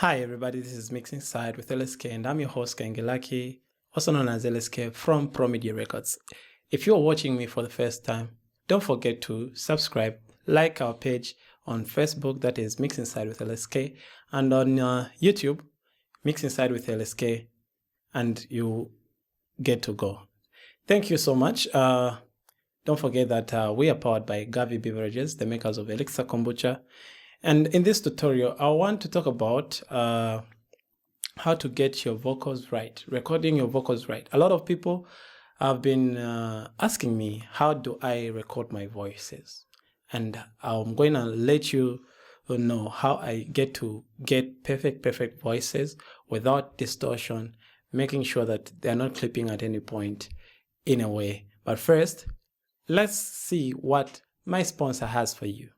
Hi everybody, this is Mixing Side with LSK and I'm your host Kangelaki, also known as LSK from Pro Media Records. If you're watching me for the first time, don't forget to subscribe, like our page on Facebook, that is Mixing Side with LSK, and on YouTube, Mixing Side with LSK, and you get to go. Thank you so much. Don't forget that we are powered by Gavi Beverages, the makers of Elixir Kombucha. And in this tutorial, I want to talk about how to get your vocals right, recording your vocals right. A lot of people have been asking me, how do I record my voices? And I'm going to let you know how I get to get perfect voices without distortion, making sure that they're not clipping at any point in a way. But first, let's see what my sponsor has for you.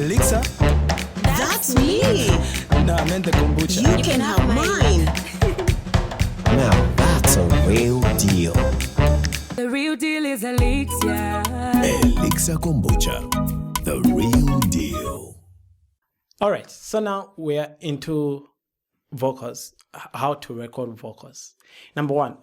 Elixir? That's me. No, I meant the kombucha. You can have mine. Now that's a real deal. The real deal is Elixir. Elixir Kombucha, the real deal. All right, so now we're into vocals, how to record vocals. Number one,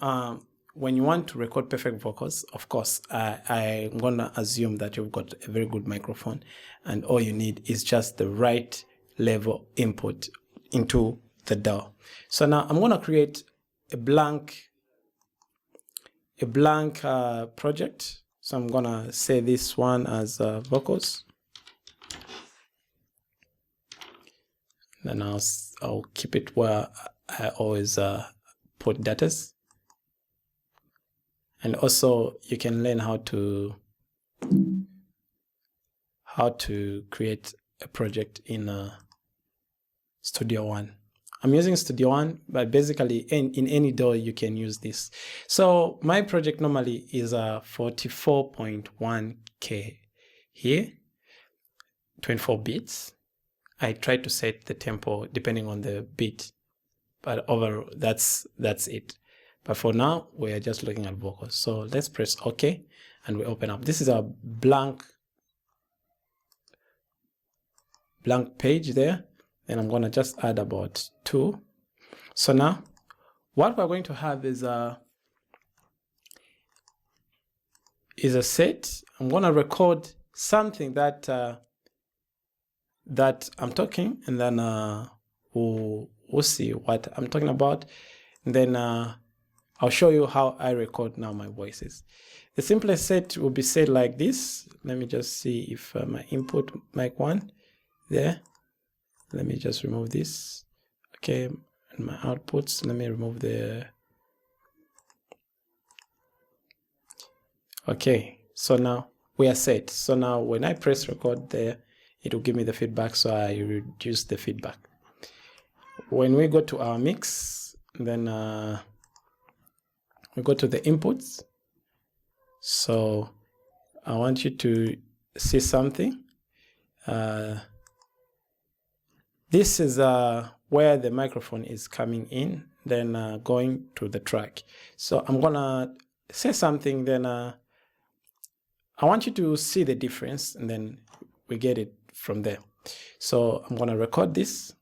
when you want to record perfect vocals, of course, I'm going to assume that you've got a very good microphone and all you need is just the right level input into the DAW. So now I'm going to create a blank project. So I'm going to say this one as vocals. Then I'll keep it where I always put datas. And also you can learn how to create a project in Studio One. I'm using Studio One, but basically in any DAW you can use this. So my project normally is 44.1K here, 24 beats. I try to set the tempo depending on the beat, but overall that's it. But for now, we are just looking at vocals. So let's press OK and we open up. This is a blank page there. And I'm going to just add about 2. So now what we're going to have is a set. I'm going to record something that I'm talking, and then we'll see what I'm talking about. And then I'll show you how I record now my voices. The simplest set will be set like this. Let me just see if my input mic 1 there. Let me just remove this. Okay, and my outputs. Let me remove the. Okay, so now we are set. So now when I press record there, it will give me the feedback. So I reduce the feedback. When we go to our mix, then we go to the inputs. So I want you to see something. This is where the microphone is coming in, then going to the track. So I'm gonna say something, then I want you to see the difference, and then we get it from there. So I'm gonna record this.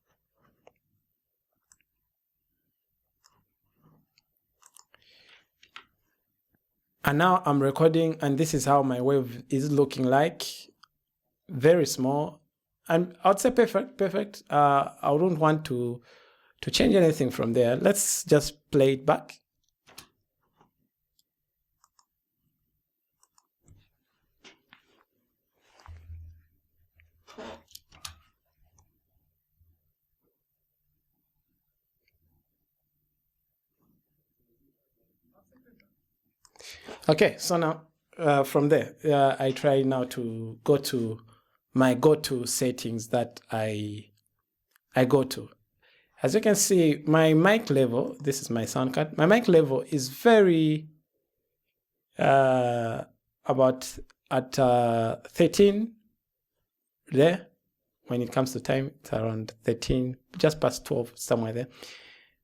And now I'm recording, and this is how my wave is looking like. Very small. And I'd say perfect. I wouldn't want to change anything from there. Let's just play it back. Okay, so now from there, I try now to go to my go-to settings that I go to. As you can see, my mic level, this is my sound card, my mic level is very about at 13 there. When it comes to time, it's around 13, just past 12, somewhere there.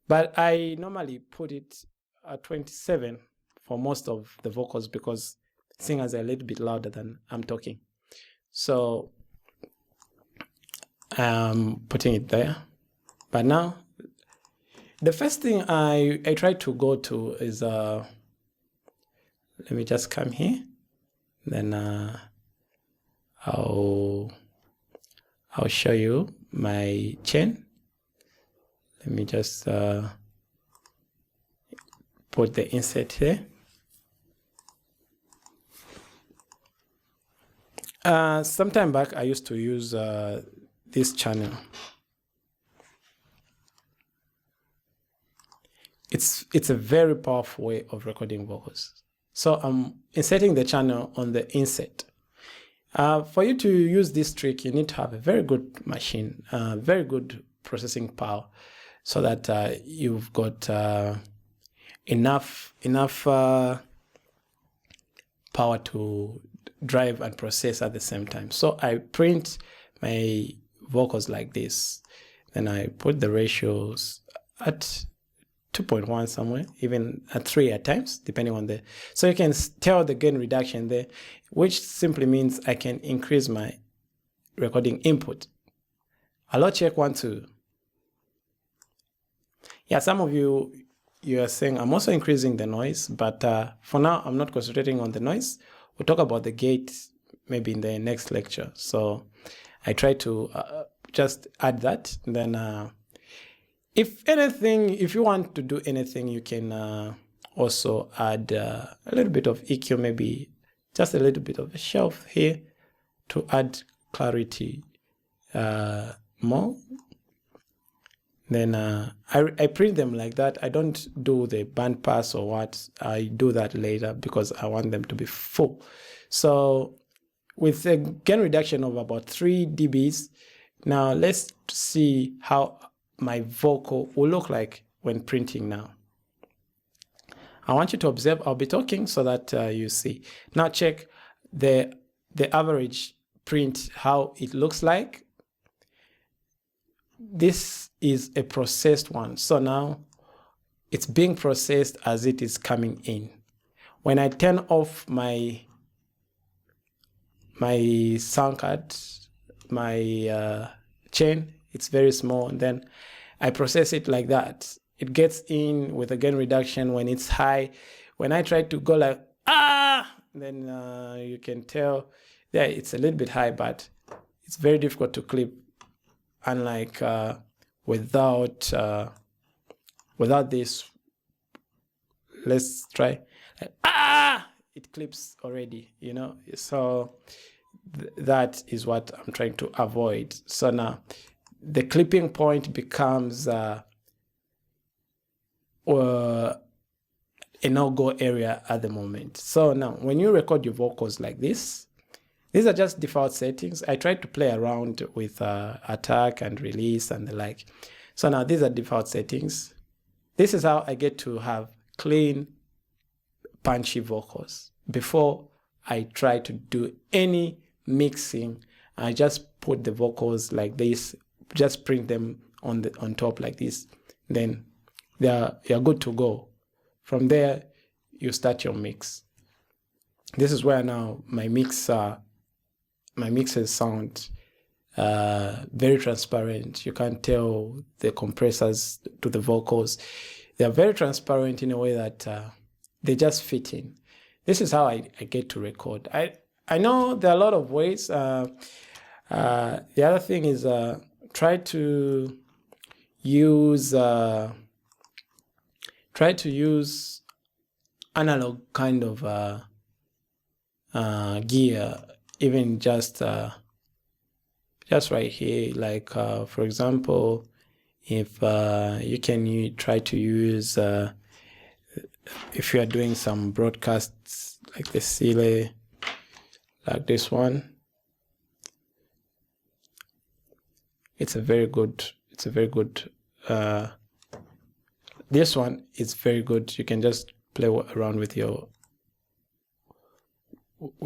But I normally put it at 27 for most of the vocals because singers are a little bit louder than I'm talking. So I'm putting it there. But now, the first thing I try to go to is, let me just come here. Then I'll show you my chain. Let me just put the insert here. Sometime back, I used to use this channel. It's a very powerful way of recording vocals. So I'm inserting the channel on the insert. For you to use this trick, you need to have a very good machine, very good processing power, so that you've got enough power to drive and process at the same time. So I print my vocals like this. Then I put the ratios at 2.1 somewhere, even at 3 at times, depending on the... So you can tell the gain reduction there, which simply means I can increase my recording input. Hello, check 1, 2. Yeah, some of you are saying I'm also increasing the noise, but for now, I'm not concentrating on the noise. We'll talk about the gate maybe in the next lecture. So I try to just add that. And then if anything, if you want to do anything, you can also add a little bit of EQ, maybe just a little bit of a shelf here to add clarity more. Then I print them like that. I don't do the band pass or what. I do that later because I want them to be full. So with a gain reduction of about 3 dBs, now let's see how my vocal will look like when printing now. I want you to observe, I'll be talking so that you see. Now check the average print, how it looks like. This is a processed one. So now it's being processed as it is coming in. When I turn off my sound card, my chain, it's very small, and then I process it like that. It gets in with a gain reduction when it's high. When I try to go like, then you can tell, yeah, it's a little bit high, but it's very difficult to clip. Unlike without this, let's try. It clips already, you know. So that is what I'm trying to avoid. So now the clipping point becomes a no-go area at the moment. So now when you record your vocals like this, these are just default settings. I tried to play around with attack and release and the like. So now these are default settings. This is how I get to have clean, punchy vocals. Before I try to do any mixing, I just put the vocals like this, just print them on top like this. Then you're good to go. From there, you start your mix. This is where now my mixes sound very transparent. You can't tell the compressors to the vocals. They are very transparent in a way that they just fit in. This is how I get to record. I know there are a lot of ways. The other thing is try to use analog kind of gear. Even just right here, like for example, if you can try to use, if you are doing some broadcasts like the Sile, like this one, it's a very good this one is very good. You can just play around with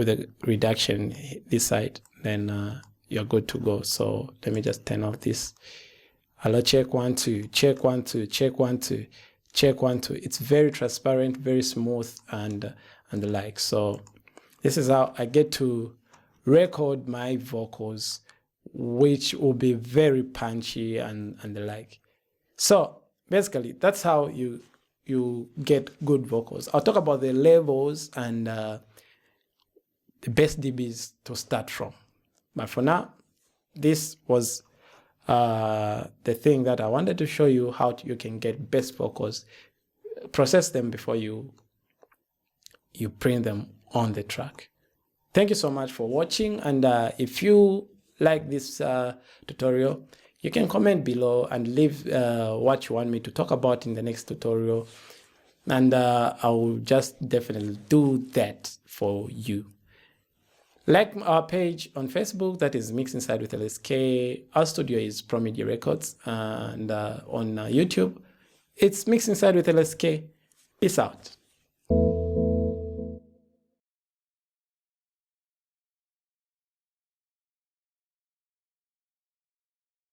the reduction this side, then you're good to go. So let me just turn off this. I'll check 1 2, check 1 2, check 1 2, check 1 2. It's very transparent, very smooth, and the like. So this is how I get to record my vocals, which will be very punchy and the like. So basically, that's how you get good vocals. I'll talk about the levels and the best dBs to start from. But for now, this was the thing that I wanted to show you, how you can get best vocals, process them before you print them on the track. Thank you so much for watching, and if you like this tutorial, you can comment below and leave what you want me to talk about in the next tutorial, and I will just definitely do that for you. Like our page on Facebook, that is Mix Inside with LSK. Our studio is Pro Media Records, and on YouTube, it's Mix Inside with LSK. Peace out.